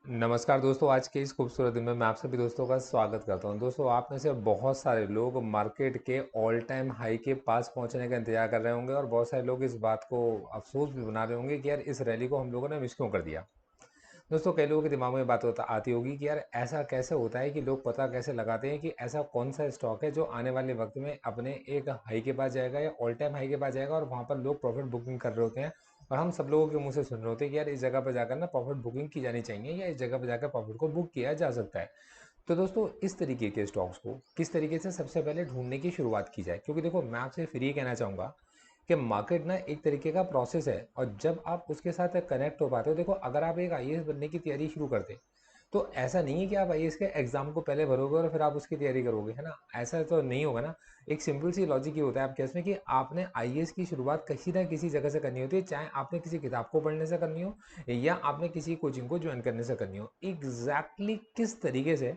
नमस्कार दोस्तों, आज के इस खूबसूरत दिन में मैं आप सभी दोस्तों का स्वागत करता हूं। दोस्तों, आप में से बहुत सारे लोग मार्केट के ऑल टाइम हाई के पास पहुंचने का इंतजार कर रहे होंगे और बहुत सारे लोग इस बात को अफसोस भी बना रहे होंगे कि यार इस रैली को हम लोगों ने मिस क्यों कर दिया। दोस्तों, कई लोगों के दिमाग में बात होता आती होगी कि यार ऐसा कैसे होता है कि लोग पता कैसे लगाते हैं कि ऐसा कौन सा स्टॉक है जो आने वाले वक्त में अपने एक हाई के पास जाएगा या ऑल टाइम हाई के पास जाएगा और वहां पर लोग प्रॉफिट बुकिंग कर रहे होते हैं। और हम सब लोगों के मुंह से सुन रहे होते हैं कि यार इस जगह पर जाकर ना प्रॉफिट बुकिंग की जानी चाहिए या इस जगह पर जाकर प्रॉफिट को बुक किया जा सकता है। तो दोस्तों, इस तरीके के स्टॉक्स को किस तरीके से सबसे पहले ढूंढने की शुरुआत की जाए, क्योंकि देखो मैं आपसे फिर ये कहना चाहूँगा कि मार्केट ना एक तरीके का प्रोसेस है और जब आप उसके साथ कनेक्ट हो पाते हो, देखो अगर आप एक आईएएस बनने की तैयारी शुरू करते तो ऐसा नहीं है कि आप आईएएस के एग्जाम को पहले भरोगे और फिर आप उसकी तैयारी करोगे, है ना। ऐसा तो नहीं होगा ना। एक सिंपल सी लॉजिक ये होता है आपके इसमें कि आपने आईएएस की शुरुआत किसी ना किसी जगह से करनी होती है, चाहे आपने किसी किताब को पढ़ने से करनी हो या आपने किसी कोचिंग को ज्वाइन करने से करनी हो। एग्जैक्टली किस तरीके से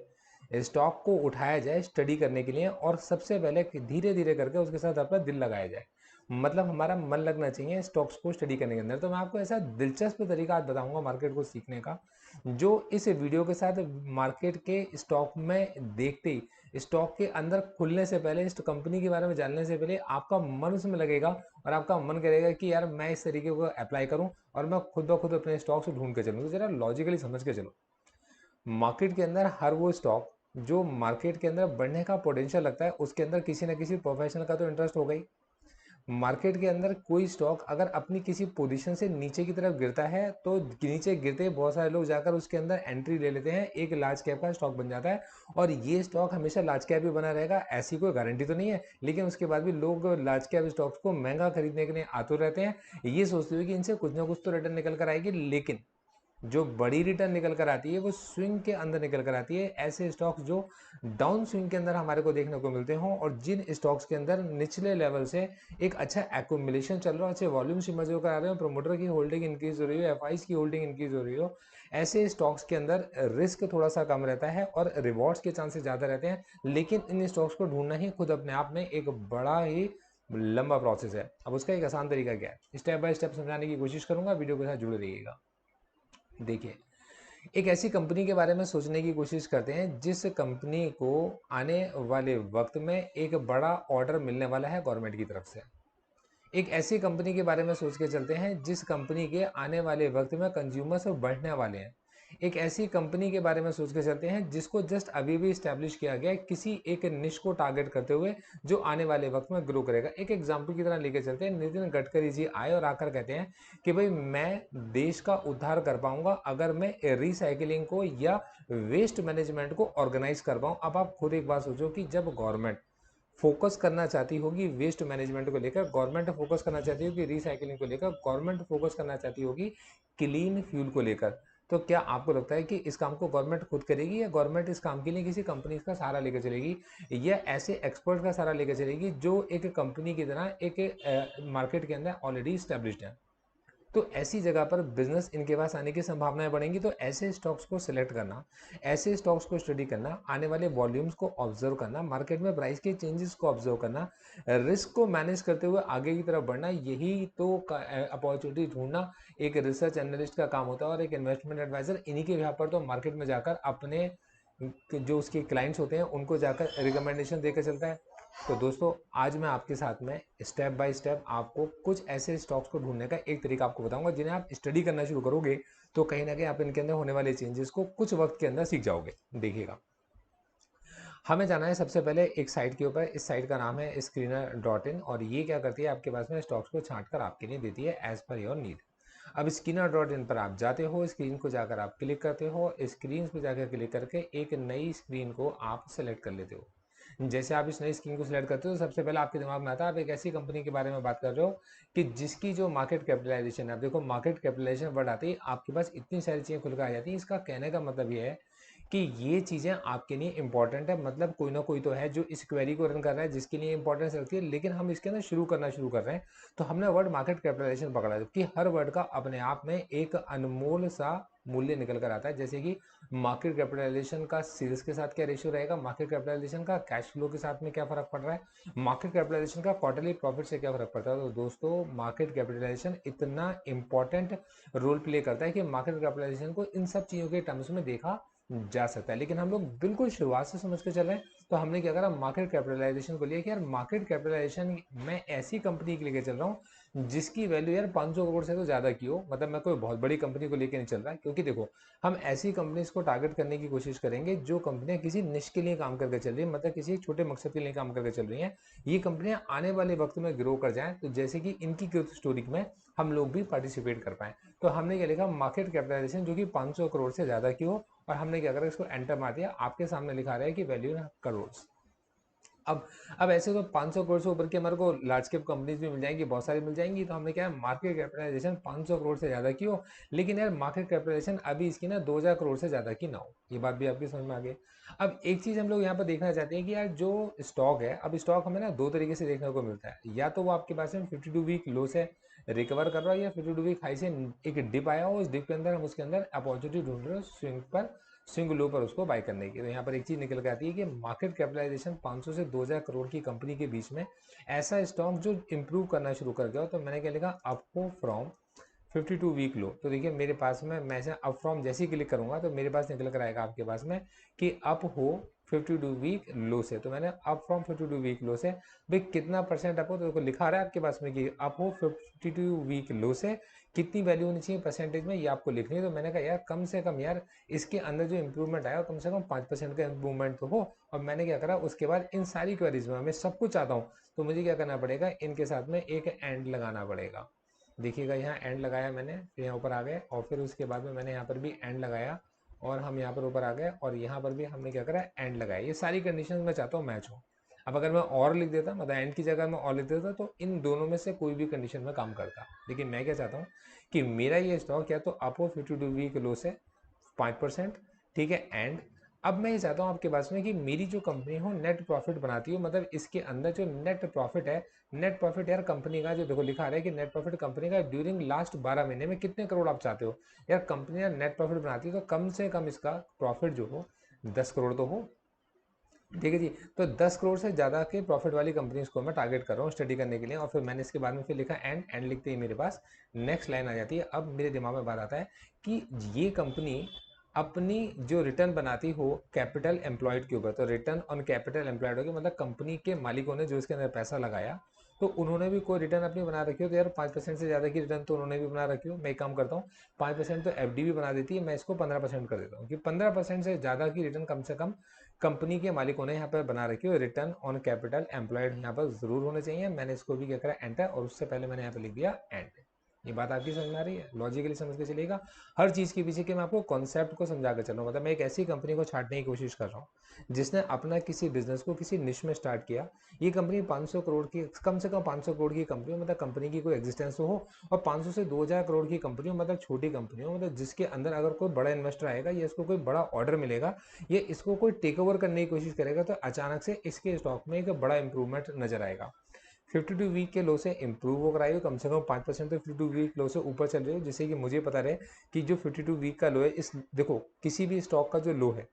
स्टॉक को उठाया जाए स्टडी करने के लिए और सबसे पहले धीरे धीरे करके उसके साथ अपना दिल लगाया जाए, मतलब हमारा मन लगना चाहिए स्टॉक्स को स्टडी करने के अंदर। तो मैं आपको ऐसा दिलचस्प तरीका आज बताऊंगा मार्केट को सीखने का, जो इस वीडियो के साथ मार्केट के स्टॉक में देखते ही स्टॉक के अंदर खुलने से पहले इस कंपनी के बारे में जानने से पहले आपका मन उसमें लगेगा और आपका मन करेगा कि यार मैं इस तरीके को अप्लाई करूं और मैं खुद ब खुद अपने स्टॉक्स ढूंढ के चलूँ। तो जरा लॉजिकली समझ के चलो। मार्केट के अंदर हर वो स्टॉक जो मार्केट के अंदर बढ़ने का पोटेंशियल लगता है उसके अंदर किसी ना किसी प्रोफेशनल का तो इंटरेस्ट होगा ही। मार्केट के अंदर कोई स्टॉक अगर अपनी किसी पोजीशन से नीचे की तरफ गिरता है तो नीचे गिरते ही बहुत सारे लोग जाकर उसके अंदर एंट्री ले लेते हैं, एक लार्ज कैप का स्टॉक बन जाता है और ये स्टॉक हमेशा लार्ज कैप ही बना रहेगा ऐसी कोई गारंटी तो नहीं है, लेकिन उसके बाद भी लोग लार्ज कैप स्टॉक्स को महंगा खरीदने के लिए आतुर रहते हैं, ये सोचते हुए कि इनसे कुछ ना कुछ तो रिटर्न निकल कर आएगी। लेकिन जो बड़ी रिटर्न निकल कर आती है वो स्विंग के अंदर निकल कर आती है, ऐसे स्टॉक्स जो डाउन स्विंग के अंदर हमारे को देखने को मिलते हों और जिन स्टॉक्स के अंदर निचले लेवल से एक अच्छा एक्यूमुलेशन चल रहा हो, अच्छे वॉल्यूम्स इमर्ज होकर आ रहे हो, प्रमोटर की होल्डिंग इंक्रीज हो रही हो, एफआईज की होल्डिंग इंक्रीज हो रही हो, ऐसे स्टॉक्स के अंदर रिस्क थोड़ा सा कम रहता है और रिवॉर्ड्स के चांसेस ज़्यादा रहते हैं। लेकिन इन स्टॉक्स को ढूंढना ही खुद अपने आप में एक बड़ा ही लंबा प्रोसेस है। अब उसका एक आसान तरीका क्या है, स्टेप बाय स्टेप समझाने की कोशिश करूंगा, वीडियो के साथ जुड़े रहिएगा। देखिए, एक ऐसी कंपनी के बारे में सोचने की कोशिश करते हैं जिस कंपनी को आने वाले वक्त में एक बड़ा ऑर्डर मिलने वाला है गवर्नमेंट की तरफ से। एक ऐसी कंपनी के बारे में सोच के चलते हैं जिस कंपनी के आने वाले वक्त में कंज्यूमर्स बढ़ने वाले हैं। एक ऐसी कंपनी के बारे में सोच के चलते हैं जिसको जस्ट अभी भी स्टैब्लिश किया गया है किसी एक निश को टारगेट करते हुए, जो आने वाले वक्त में ग्रो करेगा। एक एग्जाम्पल की तरह लेके चलते हैं, नितिन गडकरी जी आए और आकर कहते हैं कि भाई मैं देश का उद्धार कर पाऊंगा अगर मैं रिसाइकिलिंग को या वेस्ट मैनेजमेंट को ऑर्गेनाइज कर पाऊँ। अब आप खुद एक बात सोचो कि जब गवर्नमेंट फोकस करना चाहती होगी वेस्ट मैनेजमेंट को लेकर, गवर्नमेंट फोकस करना चाहती होगी रिसाइकलिंग को लेकर, गवर्नमेंट फोकस करना चाहती होगी क्लीन फ्यूल को लेकर, तो क्या आपको लगता है कि इस काम को गवर्नमेंट खुद करेगी या गवर्नमेंट इस काम के लिए किसी कंपनी का सहारा लेकर चलेगी या ऐसे एक्सपर्ट का सहारा लेकर चलेगी जो एक कंपनी की तरह एक मार्केट के अंदर ऑलरेडी स्टैब्लिश्ड है। तो ऐसी जगह पर बिजनेस इनके पास आने की संभावनाएं बढ़ेंगी। तो ऐसे स्टॉक्स को सिलेक्ट करना, ऐसे स्टॉक्स को स्टडी करना, आने वाले वॉल्यूम्स को ऑब्जर्व करना, मार्केट में प्राइस के चेंजेस को ऑब्जर्व करना, रिस्क को मैनेज करते हुए आगे की तरफ बढ़ना, यही तो अपॉर्चुनिटी ढूंढना एक रिसर्च एनालिस्ट का काम होता है और एक इन्वेस्टमेंट एडवाइजर इन्हीं के यहाँ पर तो मार्केट में जाकर अपने जो उसके क्लाइंट्स होते हैं उनको जाकर रिकमेंडेशन देकर चलता है। तो दोस्तों, आज मैं आपके साथ में स्टेप बाय स्टेप आपको कुछ ऐसे स्टॉक्स को ढूंढने का एक तरीका आपको बताऊंगा जिन्हें आप स्टडी करना शुरू करोगे तो कहीं ना कहीं आप इनके अंदर होने वाले चेंजेस को कुछ वक्त के अंदर सीख जाओगे। देखिएगा, हमें जाना है सबसे पहले एक साइट के ऊपर। इस साइट का नाम है स्क्रीनर.इन और ये क्या करती है, आपके पास में स्टॉक्स को छांट कर आपके लिए देती है एज पर योर नीड। अब स्क्रीनर.इन पर आप जाते हो, स्क्रीन को जाकर आप क्लिक करते हो, स्क्रीन पर जाकर क्लिक करके एक नई स्क्रीन को आप सेलेक्ट कर लेते हो। जैसे आप इस नई स्क्रीन को सिलेक्ट करते हो तो सबसे पहले आपके दिमाग में आता है आप एक ऐसी कंपनी के बारे में बात कर रहे हो कि जिसकी जो मार्केट कैपिटलाइजेशन है। आप देखो, मार्केट कैपिटलाइजेशन वर्ड आती है आपके पास इतनी सारी चीज़ें खुल कर आ जाती हैं। इसका कहने का मतलब ये है कि ये चीज़ें आपके लिए इंपॉर्टेंट है, मतलब कोई ना कोई तो है जो इस क्वेरी को रन कर रहा है जिसके लिए इंपॉर्टेंस रखती है, लेकिन हम इसके अंदर शुरू कर रहे हैं तो हमने वर्ड मार्केट कैपिटलाइजेशन पकड़ा, जबकि हर वर्ड का अपने आप में एक अनमोल सा मूल्य निकल कर आता है। जैसे कि मार्केट कैपिटलाइजेशन का सेल्स के साथ क्या रेशियो रहेगा, मार्केट कैपिटलाइजेशन का कैश फ्लो के साथ में क्या फर्क पड़ रहा है, मार्केट कैपिटलाइजेशन का क्वार्टरली प्रॉफिट से क्या फर्क पड़ता है। तो दोस्तों मार्केट कैपिटलाइजेशन इतना इंपॉर्टेंट रोल प्ले करता है कि मार्केट कैपिटलाइजेशन को इन सब चीज़ों के टर्म्स में देखा जा सकता है। लेकिन हम लोग बिल्कुल शुरुआत से समझ के चल रहे हैं, तो हमने क्या करा, मार्केट कैपिटलाइजेशन को लिया कि यार मार्केट कैपिटलाइजेशन मैं ऐसी कंपनी के लेके चल रहा हूँ जिसकी वैल्यू यार 500 करोड़ से तो ज़्यादा की हो। मतलब मैं कोई बहुत बड़ी कंपनी को लेके नहीं चल रहा है, क्योंकि देखो हम ऐसी कंपनीज को टारगेट करने की कोशिश करेंगे जो कंपनियां किसी निश के लिए काम करके चल रही है, मतलब किसी छोटे मकसद के लिए काम करके चल रही हैं। ये कंपनियां आने वाले वक्त में ग्रो कर जाएं, तो जैसे कि इनकी ग्रोथ स्टोरी में हम लोग भी पार्टिसिपेट कर पाएं। तो हमने क्या लिखा, मार्केट कैपिटलाइजेशन जो कि 500 करोड़ से ज़्यादा की हो, और हमने क्या करा, इसको एंटर मार दिया। आपके सामने लिखा रहा है कि वैल्यू करोड़। अब अब ऐसे तो 500 करोड़ से ऊपर की हमारे को लार्ज कैप कंपनीज भी मिल जाएंगी, बहुत सारी मिल जाएंगी। तो हमने क्या है, मार्केट कैपिटलाइजेशन 500 करोड़ से ज़्यादा की हो, लेकिन यार मार्केट कैपिटलाइजेशन अभी इसकी ना 2000 करोड़ से ज़्यादा की ना हो। ये बात भी आपकी समझ में आ गई। अब एक चीज़ हम लोग यहाँ पर देखना चाहते हैं कि यार जो स्टॉक है, अब स्टॉक हमें ना दो तरीके से देखने को मिलता है। या तो वो आपके पास में 52 वीक लो से रिकवर कर रहा है, या 52 वीक हाई से एक डिप आया हो, उस डिप के अंदर हम उसके अंदर अपॉर्चुनिटी ढूंढ रहे हो स्विंग पर, स्विंग लो पर उसको बाय करने की। तो यहाँ पर एक चीज निकल के आती है कि मार्केट कैपिटलाइजेशन 500 से 2000 करोड़ की कंपनी के बीच में ऐसा स्टॉक जो इंप्रूव करना शुरू कर गया हो, तो मैंने क्या लिखा, आपको फ्रॉम 52 वीक लो। तो देखिए मेरे पास में, मैं इसे अप फ्रॉम जैसे ही क्लिक करूंगा तो मेरे पास निकल कर आएगा आपके पास में कि अप हो 52 वीक लो से। तो मैंने अप फ्रॉम 52 वीक लो से, भाई कितना परसेंट अप हो, तो लिखा रहा है आपके पास में कि अप हो 52 वीक लो से कितनी वैल्यू होनी चाहिए परसेंटेज में, ये आपको लिखनी है। तो मैंने कहा यार कम से कम यार इसके अंदर जो इंप्रूवमेंट आया कम से कम 5% का इंप्रूवमेंट तो हो। और मैंने क्या करा, उसके बाद इन सारी क्वेरीज में मैं सब कुछ चाहता हूँ, तो मुझे क्या करना पड़ेगा, इनके साथ में एक एंड लगाना पड़ेगा। देखिएगा यहाँ एंड लगाया मैंने, फिर यहाँ ऊपर आ गए, और फिर उसके बाद में मैंने यहाँ पर भी एंड लगाया, और हम यहाँ पर ऊपर आ गए, और यहाँ पर भी हमने क्या करा, एंड लगाया। ये सारी कंडीशन मैं चाहता हूँ मैच हो। अब अगर मैं और लिख देता, मतलब एंड की जगह मैं और लिख देता, तो इन दोनों में से कोई भी कंडीशन में काम करता। लेकिन मैं क्या चाहता हूँ कि मेरा ये स्टॉक या तो अप हो 52 वीक लो से 5%, ठीक है, एंड अब मैं ये चाहता हूँ आपके पास में कि मेरी जो कंपनी हो नेट प्रॉफिट बनाती हो, मतलब इसके अंदर जो नेट प्रॉफिट है, नेट प्रॉफिट यार कंपनी का जो देखो लिखा रहा है कि नेट प्रॉफिट कंपनी का ड्यूरिंग लास्ट 12 महीने में कितने करोड़ आप चाहते हो। यार कंपनी यार नेट प्रॉफिट बनाती है, तो कम से कम इसका प्रॉफिट जो हो 10 करोड़ तो हो। ठीक है जी। तो 10 करोड़ से ज़्यादा के प्रॉफिट वाली कंपनीज को मैं टारगेट कर रहा हूँ स्टडी करने के लिए। और फिर मैंने इसके बाद में फिर लिखा एंड, एंड लिखते ही मेरे पास नेक्स्ट लाइन आ जाती है। अब मेरे दिमाग में बात आता है कि ये कंपनी अपनी जो रिटर्न बनाती हो कैपिटल एम्प्लॉयड के ऊपर, तो रिटर्न ऑन कैपिटल एम्प्लॉयड होगी, मतलब कंपनी के मालिकों ने जो इसके अंदर पैसा लगाया, तो उन्होंने भी कोई रिटर्न अपनी बना रखी हो। तो यार 5% से ज़्यादा की रिटर्न तो उन्होंने भी बना रखी हो। मैं एक काम करता हूँ, 5% तो एफडी भी बना देती है, मैं इसको 15% कर देता हूँ कि 15% से ज़्यादा की रिटर्न कम से कम कंपनी के मालिकों ने यहाँ पर बना रखी हो। रिटर्न ऑन कैपिटल एम्प्लॉयड यहाँ पर जरूर होने चाहिए। मैंने इसको भी क्या करा, एंटर, और उससे पहले मैंने यहाँ पर लिख दिया एंड। ये बात आपकी समझ में आ रही है, लॉजिकली समझ के चलिएगा हर चीज़ के पीछे के मैं आपको कॉन्सेप्ट को समझा कर चल रहा हूँ। मतलब मैं एक ऐसी कंपनी को छांटने की कोशिश कर रहा हूँ जिसने अपना किसी बिजनेस को किसी निश में स्टार्ट किया। ये कंपनी 500 करोड़ की, कम से कम 500 करोड़ की कंपनी हो, मतलब कंपनी की कोई एग्जिस्टेंस हो, और 500 से 2000 करोड़ की कंपनी हो, मतलब छोटी कंपनी हो, मतलब जिसके अंदर अगर कोई बड़ा इन्वेस्टर आएगा या इसको कोई बड़ा ऑर्डर मिलेगा, ये इसको कोई टेक ओवर करने की कोशिश करेगा, तो अचानक से इसके स्टॉक में एक बड़ा इंप्रूवमेंट नजर आएगा। 52 वीक के लो से इंप्रूव होकर आई हो, कम से कम 5% तो 52 वीक लो से ऊपर चल रही हो, जिससे कि मुझे पता रहे कि जो 52 वीक का लो है, इस देखो किसी भी स्टॉक का जो लो है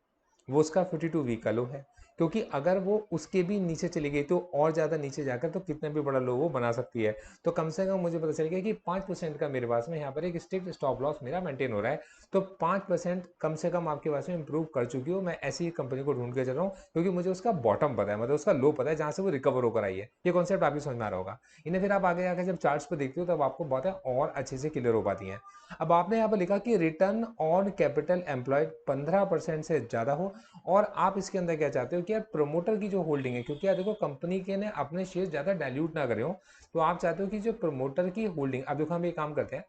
वो उसका 52 वीक का लो है, क्योंकि अगर वो उसके भी नीचे चली गई तो और ज़्यादा नीचे जाकर तो कितना भी बड़ा लो वो बना सकती है। तो कम से कम मुझे पता चल गया कि 5% का मेरे पास में यहाँ पर एक स्ट्रिक्ट स्टॉप लॉस मेरा मेंटेन हो रहा है। तो 5% कम से कम आपके पास में इंप्रूव कर चुकी हो। मैं ऐसी कंपनी को ढूंढ के चल रहा हूँ क्योंकि मुझे उसका बॉटम पता है, मतलब उसका लो पता है जहाँ से वो रिकवर होकर आई है। ये कॉन्सेप्ट आपकी समझ में आ रहा होगा। इन्हें फिर आप आगे जाकर जब चार्ट्स पर देखते हो तब आपको बातें और अच्छे से क्लियर हो पाती हैं। अब आपने यहाँ पर लिखा कि रिटर्न ऑन कैपिटल एम्प्लॉयड 15% से ज़्यादा हो, और आप इसके अंदर क्या चाहते हो कि यार प्रमोटर की जो होल्डिंग है, क्योंकि यार देखो कंपनी के ने अपने शेयर ज़्यादा डाइल्यूट ना करे हो, तो आप चाहते हो कि जो प्रमोटर की होल्डिंग, अब देखो हम ये काम करते हैं,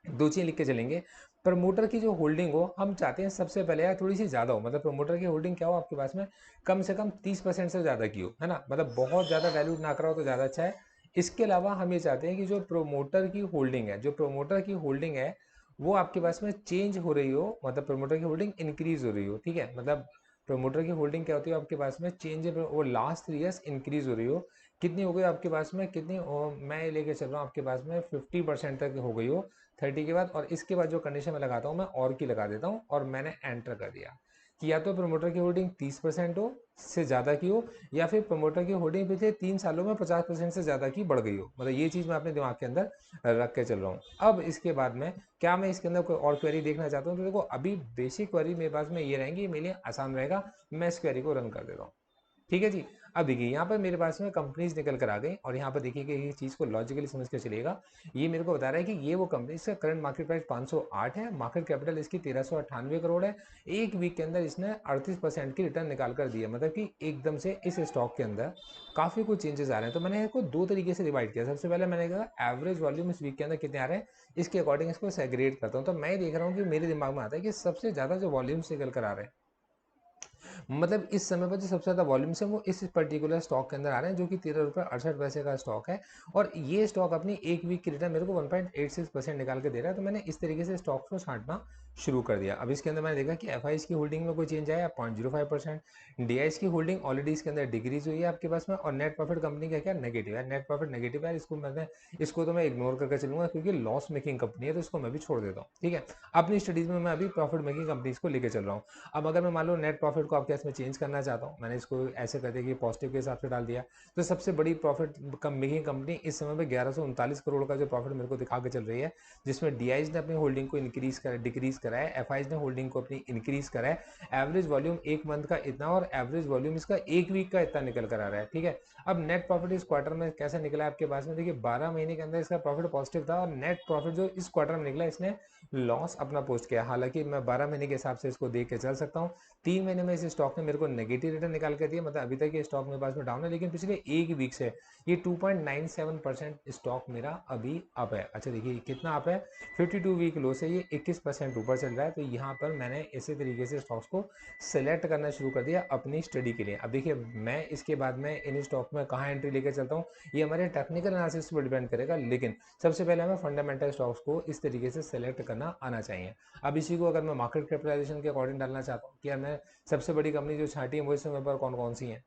दो चीज़ लिख के चलेंगे। प्रमोटर की जो होल्डिंग हो हम चाहते हैं सबसे पहले यार थोड़ी सी ज़्यादा हो, मतलब प्रमोटर की होल्डिंग क्या हो आपके पास में, कम से कम 30% से ज़्यादा की हो, है ना, मतलब बहुत ज़्यादा डाइल्यूट ना करा हो तो ज़्यादा अच्छा है। इसके अलावा हम ये चाहते हैं कि जो प्रोमोटर की होल्डिंग है, जो प्रोमोटर की होल्डिंग है वो आपके पास में चेंज हो रही हो, मतलब प्रोमोटर की होल्डिंग इंक्रीज हो रही हो। ठीक है, मतलब प्रोमोटर की होल्डिंग क्या होती है आपके पास में, चेंज वो लास्ट 3 ईयर्स इंक्रीज हो रही हो। कितनी हो गई आपके पास में, कितनी मैं लेके चल रहा हूँ आपके पास में 50% तक हो गई हो, 30 के बाद, और इसके बाद जो कंडीशन मैं लगाता हूँ मैं और की लगा देता हूँ, और मैंने एंटर कर दिया कि या तो प्रमोटर की होल्डिंग 30% हो से ज़्यादा की हो, या फिर प्रमोटर की होल्डिंग पिछले 3 सालों में 50% से ज़्यादा की बढ़ गई हो। मतलब ये चीज़ मैं अपने दिमाग के अंदर रख के चल रहा हूँ। अब इसके बाद में क्या मैं इसके अंदर कोई और क्वेरी देखना चाहता हूँ, तो देखो अभी बेसिक क्वेरी मेरे पास में ये रहेंगी, मेरे लिए आसान रहेगा, मैं इस क्वेरी को रन कर देता हूँ। ठीक है जी। अब देखिए यहाँ पर मेरे पास में कंपनीज निकल कर आ गई, और यहाँ पर देखिए कि ये चीज़ को लॉजिकली समझ के चलिएगा। ये मेरे को बता रहा है कि ये वो कंपनी, इसका करंट मार्केट प्राइस 508 है, मार्केट कैपिटल इसकी 1398 करोड़ है। एक वीक के अंदर इसने 38% की रिटर्न निकाल कर दी है। मतलब कि एकदम से इस स्टॉक के अंदर काफ़ी कुछ चेंजेस आ रहे हैं। तो मैंने इसको दो तरीके से डिवाइड किया। सबसे पहले मैंने कहा एवरेज वॉल्यूम इस वीक के अंदर कितने आ रहे हैं, इसके अकॉर्डिंग इसको सेग्रीगेट करता हूँ। तो मैं देख रहा हूँ कि मेरे दिमाग में आता है कि सबसे ज़्यादा जो वॉल्यूम्स निकल कर आ रहे हैं, मतलब इस समय पर जो सबसे ज़्यादा वॉल्यूम्स है वो इस पर्टिकुलर स्टॉक के अंदर आ रहे हैं, जो कि 13 रुपये 68 पैसे का स्टॉक है। और ये स्टॉक अपनी एक वीक की रिटर्न मेरे को 1.86% निकाल के दे रहा है। तो मैंने इस तरीके से स्टॉक्स को छांटना शुरू कर दिया। अब इसके अंदर मैंने देखा कि एफ की होल्डिंग में कोई चेंज आया 0.05%, डी की होल्डिंग ऑलरेडी इसके अंदर डिक्रीज हुई है आपके पास में, और नेट प्रॉफिट कंपनी का क्या नेगेटिव है, नेट प्रॉफिट नेगेटिव है। इसको तो मैं इग्नोर करके चलूंगा, क्योंकि लॉस मेकिंग कंपनी है, तो इसको मैं भी छोड़ देता हूँ। ठीक है, अपनी स्टडीज में मैं अभी प्रॉफिट मेकिंग कंपनीज को लेकर चल रहा हूँ। अब अगर मैं मान लो नेट प्रॉफिट को आपके इसमें चेंज करना चाहता हूँ, मैंने इसको ऐसे कर दिया कि पॉजिटिव के हिसाब से डाल दिया, तो सबसे बड़ी प्रॉफिट मेकिंग कंपनी इस समय पे 1139 करोड़ का जो प्रॉफिट मेरे को दिखा के चल रही है, जिसमें डीआईज ने अपनी होल्डिंग को डिक्रीज करा है, एफ ने होल्डिंग को अपनी इंक्रीज करा है। एवरेज वॉल्यूम एक मंथ का इतना, और एवरेज वॉल्यूम इसका एक वीक का इतना निकल कर आ रहा है। ठीक है, अब नेट प्रॉफिट इस क्वार्टर में कैसे निकला आपके पास में, देखिए 12 महीने के अंदर इसका प्रॉफिट पॉजिटिव था, और नेट प्रॉफिट जो इस क्वार्टर में निकला इसने लॉस अपना पोस्ट किया। हालांकि मैं 12 महीने के हिसाब से इसको देख के चल सकता हूँ। 3 महीने में इस स्टॉक ने मेरे को नेगेटिव रिटर्न निकाल के दिया, मतलब अभी तक ये स्टॉक मेरे पास में डाउन है, लेकिन पिछले एक वीक से ये 2.97% स्टॉक मेरा अभी अप है। अच्छा देखिए कितना अप है, 52 वीक लो से ये 21% ऊपर चल रहा है। तो यहाँ पर मैंने इसी तरीके से स्टॉक्स को सेलेक्ट करना शुरू कर दिया अपनी स्टडी के लिए। अब देखिए मैं इसके बाद में इन स्टॉक में कहाँ एंट्री लेकर चलता हूँ, ये हमारे टेक्निकल एनालिसिस पर डिपेंड करेगा, लेकिन सबसे पहले हमें फंडामेंटल स्टॉक्स को इस तरीके से सेलेक्ट करना आना चाहिए। अब इसी को अगर मैं मार्केट कैपिटलाइजेशन के अकॉर्डिंग डालना चाहता हूँ कि यार मैं सबसे बड़ी कंपनी जो छांटी है वो इस समय पर कौन कौन सी है,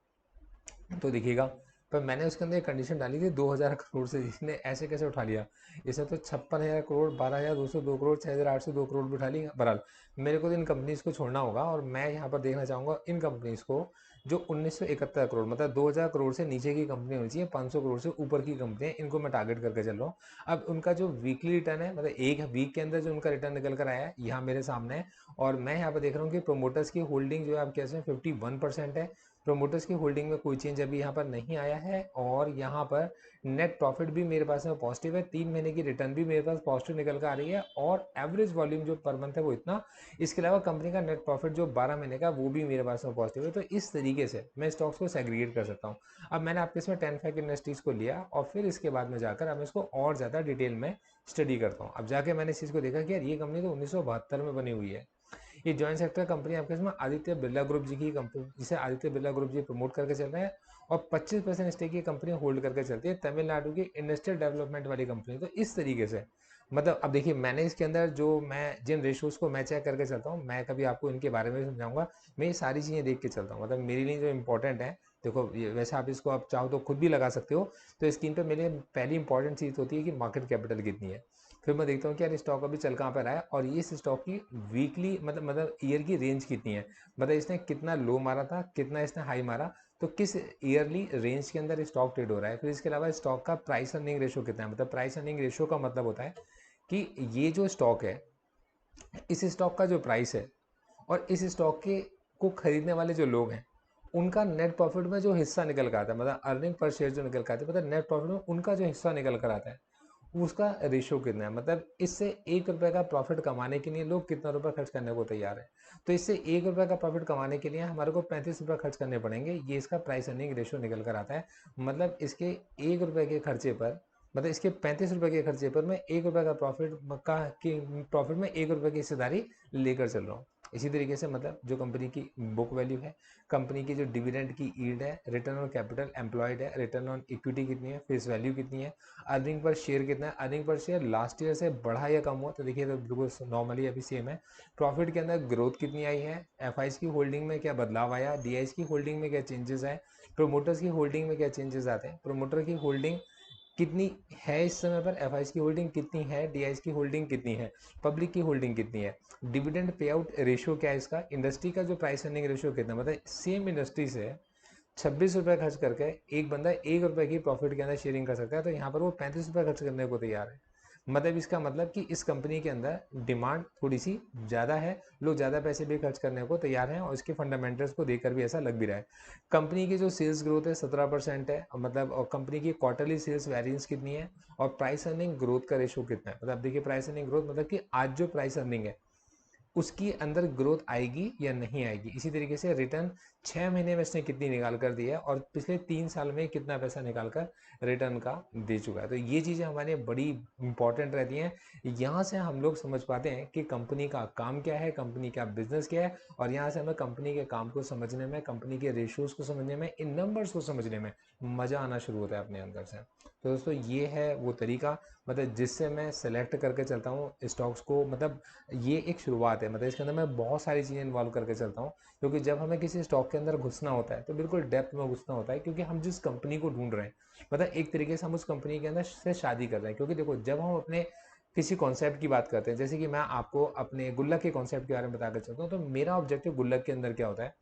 तो देखिएगा, पर मैंने उसके अंदर एक कंडीशन डाली थी 2000 करोड़ से, जिसने ऐसे कैसे उठा लिया, इसने तो 56,000 करोड़, 12,202 करोड़, 6,802 करोड़ भी उठा ली। बहरहाल मेरे को तो इन कंपनीज को छोड़ना होगा, और मैं यहाँ पर देखना चाहूँगा इन कंपनीज को जो 1971 करोड़, मतलब 2000 करोड़ से नीचे की कंपनी होनी चाहिए, 500 करोड़ से ऊपर की कंपनी है, इनको मैं टारगेट करके चल रहा हूँ। अब उनका जो वीकली रिटर्न है, मतलब एक वीक के अंदर जो उनका रिटर्न निकल कर आया है यहाँ मेरे सामने है, और मैं यहाँ पर देख रहा हूँ कि प्रोमोटर्स की होल्डिंग जो है आप कैसे 51% है। प्रोमोटर्स की होल्डिंग में कोई चेंज अभी यहाँ पर नहीं आया है, और यहाँ पर नेट प्रॉफिट भी मेरे पास में पॉजिटिव है, 3 महीने की रिटर्न भी मेरे पास पॉजिटिव निकल कर आ रही है, और एवरेज वॉल्यूम जो पर मंथ है वो इतना। इसके अलावा कंपनी का नेट प्रॉफिट जो 12 महीने का वो भी मेरे पास में पॉजिटिव है। तो इस तरीके से मैं स्टॉक्स को सेग्रीगेट कर सकता हूँ। अब मैंने आपके इसमें 10 फैक्ट इंडस्ट्रीज को लिया, और फिर इसके बाद में जाकर अब इसको और ज़्यादा डिटेल में स्टडी करता हूँ। अब जाके मैंने इस चीज़ को देखा कि यार ये कंपनी तो 1972 में बनी हुई है। ये जॉइंट सेक्टर कंपनी आपके इसमें आदित्य बिरला ग्रुप जी की कंपनी, जिसे आदित्य बिरला ग्रुप जी प्रमोट करके चल रहे हैं, और 25% स्टेक की कंपनी होल्ड करके चलती है, तमिलनाडु की इंडस्ट्रियल डेवलपमेंट वाली कंपनी। तो इस तरीके से मतलब अब देखिए मैंने इसके अंदर जो मैं जिन रेशोज को मैं चेक करके चलता हूँ, मैं कभी आपको इनके बारे में समझाऊंगा, मैं ये सारी चीज़ें देख के चलता हूँ। मतलब मेरे लिए जो इंपॉर्टेंट है, देखो वैसे आप इसको आप चाहो तो खुद भी लगा सकते हो। तो स्क्रीन पे मेरे लिए पहली इंपॉर्टेंट चीज़ होती है कि मार्केट कैपिटल कितनी है। फिर मैं देखता हूँ कि यार स्टॉक अभी चल कहाँ पर रहा है, और ये इस स्टॉक की वीकली मतलब ईयर की रेंज कितनी है, मतलब इसने कितना लो मारा था, कितना इसने हाई मारा, तो किस ईयरली रेंज के अंदर स्टॉक ट्रेड हो रहा है। फिर इसके अलावा स्टॉक का प्राइस अर्निंग रेशो कितना है, मतलब प्राइस अर्निंग रेशो का मतलब होता है कि ये जो स्टॉक है, इस स्टॉक का जो प्राइस है, और इस स्टॉक के को खरीदने वाले जो लोग हैं, उनका नेट प्रॉफिट में जो हिस्सा निकल कर आता है, मतलब अर्निंग पर शेयर जो निकल कर आती है, मतलब नेट प्रॉफिट में उनका जो हिस्सा निकल कर आता है, उसका रेशियो कितना है। मतलब इससे 1 रुपये का प्रॉफिट कमाने के लिए लोग कितना रुपया खर्च करने को तैयार है। तो इससे 1 रुपये का प्रॉफिट कमाने के लिए हमारे को 35 रुपये खर्च करने पड़ेंगे, ये इसका प्राइस अर्निंग रेशियो निकल कर आता है। मतलब इसके 1 रुपये के खर्चे पर, मतलब इसके 35 रुपये के खर्चे पर मैं 1 रुपये का प्रॉफिट में 1 रुपये की हिस्सेदारी लेकर चल रहा हूँ। इसी तरीके से मतलब जो कंपनी की बुक वैल्यू है, कंपनी की जो डिविडेंड की यील्ड है, रिटर्न ऑन कैपिटल एम्प्लॉयड है, रिटर्न ऑन इक्विटी कितनी है, फेस वैल्यू कितनी है, अर्निंग पर शेयर कितना है, earning per share last year से बढ़ा या कम हुआ, तो देखिए तो बिल्कुल नॉर्मली अभी सेम है। प्रॉफिट के अंदर ग्रोथ कितनी आई है, एफ की होल्डिंग में क्या बदलाव आया, डी की होल्डिंग में क्या चेंजेस आए, प्रोमोटर्स की होल्डिंग में क्या चेंजेस आते हैं, प्रोमोटर की होल्डिंग कितनी है इस समय पर, एफ की होल्डिंग कितनी है, डी की होल्डिंग कितनी है, पब्लिक की होल्डिंग कितनी है, डिविडेंड पे आउट रेशियो क्या है इसका, इंडस्ट्री का जो प्राइस अर्निंग रेशियो कितना, मतलब सेम इंडस्ट्री से 26 रुपये खर्च करके एक बंदा 1 रुपये की प्रॉफिट के अंदर शेयरिंग कर सकता है, तो यहाँ पर वो 35 रुपये खर्च करने को तैयार है। मतलब इसका मतलब कि इस कंपनी के अंदर डिमांड थोड़ी सी ज़्यादा है, लोग ज़्यादा पैसे भी खर्च करने को तैयार हैं, और इसके फंडामेंटल्स को देखकर भी ऐसा लग भी रहा है। कंपनी की जो सेल्स ग्रोथ है 17% है, मतलब और कंपनी की क्वार्टरली सेल्स वेरिएंस कितनी है, और प्राइस अर्निंग ग्रोथ का रेशो कितना है। मतलब देखिए प्राइस अर्निंग ग्रोथ मतलब कि आज जो प्राइस अर्निंग है उसकी अंदर ग्रोथ आएगी या नहीं आएगी। इसी तरीके से रिटर्न 6 महीने में इसने कितनी निकाल कर दी है, और पिछले 3 साल में कितना पैसा निकाल कर रिटर्न का दे चुका है। तो ये चीज़ें हमारे बड़ी इंपॉर्टेंट रहती हैं। यहाँ से हम लोग समझ पाते हैं कि कंपनी का काम क्या है, कंपनी का बिजनेस क्या है, और यहाँ से हमें कंपनी के काम को समझने में, कंपनी के रेशियोज को समझने में, इन नंबर्स को समझने में मज़ा आना शुरू होता है अपने अंदर से। तो दोस्तों ये है वो तरीका, मतलब जिससे मैं सेलेक्ट करके चलता हूँ स्टॉक्स को। मतलब ये एक शुरुआत है, मतलब इसके अंदर मैं बहुत सारी चीज़ें इन्वॉल्व करके चलता हूँ, क्योंकि जब हमें किसी स्टॉक के अंदर घुसना होता है तो बिल्कुल डेप्थ में घुसना होता है, क्योंकि हम जिस कंपनी को ढूंढ रहे हैं, मतलब एक तरीके से हम उस कंपनी के अंदर से शादी कर रहे हैं। क्योंकि देखो जब हम अपने किसी कॉन्सेप्ट की बात करते हैं, जैसे कि मैं आपको अपने गुल्लक के कॉन्सेप्ट के बारे में बताकर चलता हूँ, तो मेरा ऑब्जेक्टिव गुल्लक के अंदर क्या होता है,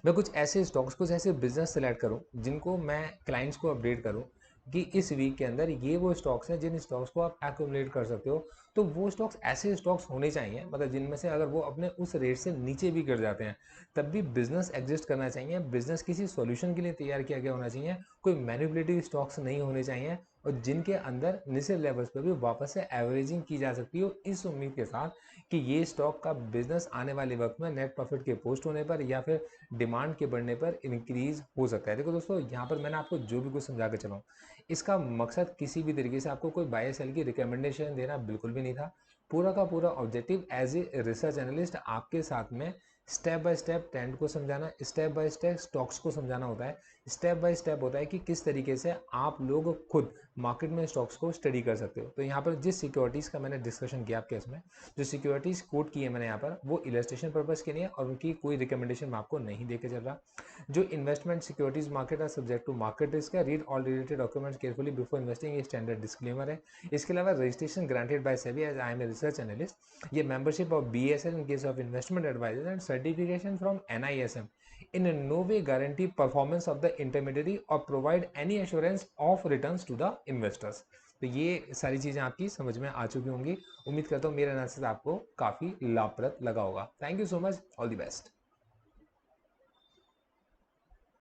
मैं कुछ ऐसे स्टॉक्स, कुछ ऐसे बिजनेस सेलेक्ट करूं जिनको मैं क्लाइंट्स को अपडेट करूं कि इस वीक के अंदर ये वो स्टॉक्स हैं जिन स्टॉक्स को आप एक्यूमुलेट कर सकते हो। तो वो स्टॉक्स ऐसे स्टॉक्स होने चाहिए, मतलब जिनमें से अगर वो अपने उस रेट से नीचे भी गिर जाते हैं तब भी बिजनेस एग्जिस्ट करना चाहिए, बिजनेस किसी सॉल्यूशन के लिए तैयार किया गया होना चाहिए, कोई मैनिपुलेटिव स्टॉक्स नहीं होने चाहिए, और जिनके अंदर निचले लेवल्स पर भी वापस से एवरेजिंग की जा सकती हो, इस उम्मीद के साथ कि ये स्टॉक का बिजनेस आने वाले वक्त में नेट प्रॉफिट के पोस्ट होने पर या फिर डिमांड के बढ़ने पर इंक्रीज हो सकता है। देखो दोस्तों यहाँ पर मैंने आपको जो भी कुछ समझा के चला हूँ, इसका मकसद किसी भी तरीके से आपको कोई बाय सेल की रिकमेंडेशन देना बिल्कुल भी नहीं था। पूरा का पूरा objective as a research analyst आपके साथ में स्टेप बाय स्टेप ट्रेंड को समझाना, स्टेप बाय स्टेप स्टॉक्स को समझाना होता है, स्टेप बाय स्टेप होता है कि किस तरीके से आप लोग खुद मार्केट में स्टॉक्स को स्टडी कर सकते हो। तो यहाँ पर जिस सिक्योरिटीज़ का मैंने डिस्कशन किया आपके इसमें, जो सिक्योरिटीज कोट की है मैंने यहाँ पर, वो इलस्ट्रेशन पर्पस के लिए, और उनकी कोई रिकमेंडेशन मैं आपको नहीं देके चल रहा। जो investment securities market are subject to market risk है, read all related documents carefully before investing, ये स्टैंडर्ड डिस्क्लेमर है। इसके अलावा registration granted by SEBI as I am a research analyst, ये membership of BSL in case of investment adviser, and certification from NISM in no way guarantee performance of the intermediary or provide any assurance of returns to the investors। तो ये सारी चीज़ें आपकी समझ में आ चुकी होंगी। उम्मीद करता हूँ मेरा एनालिसिस आपको काफ़ी लाभप्रद लगा होगा। Thank you so much, all the best.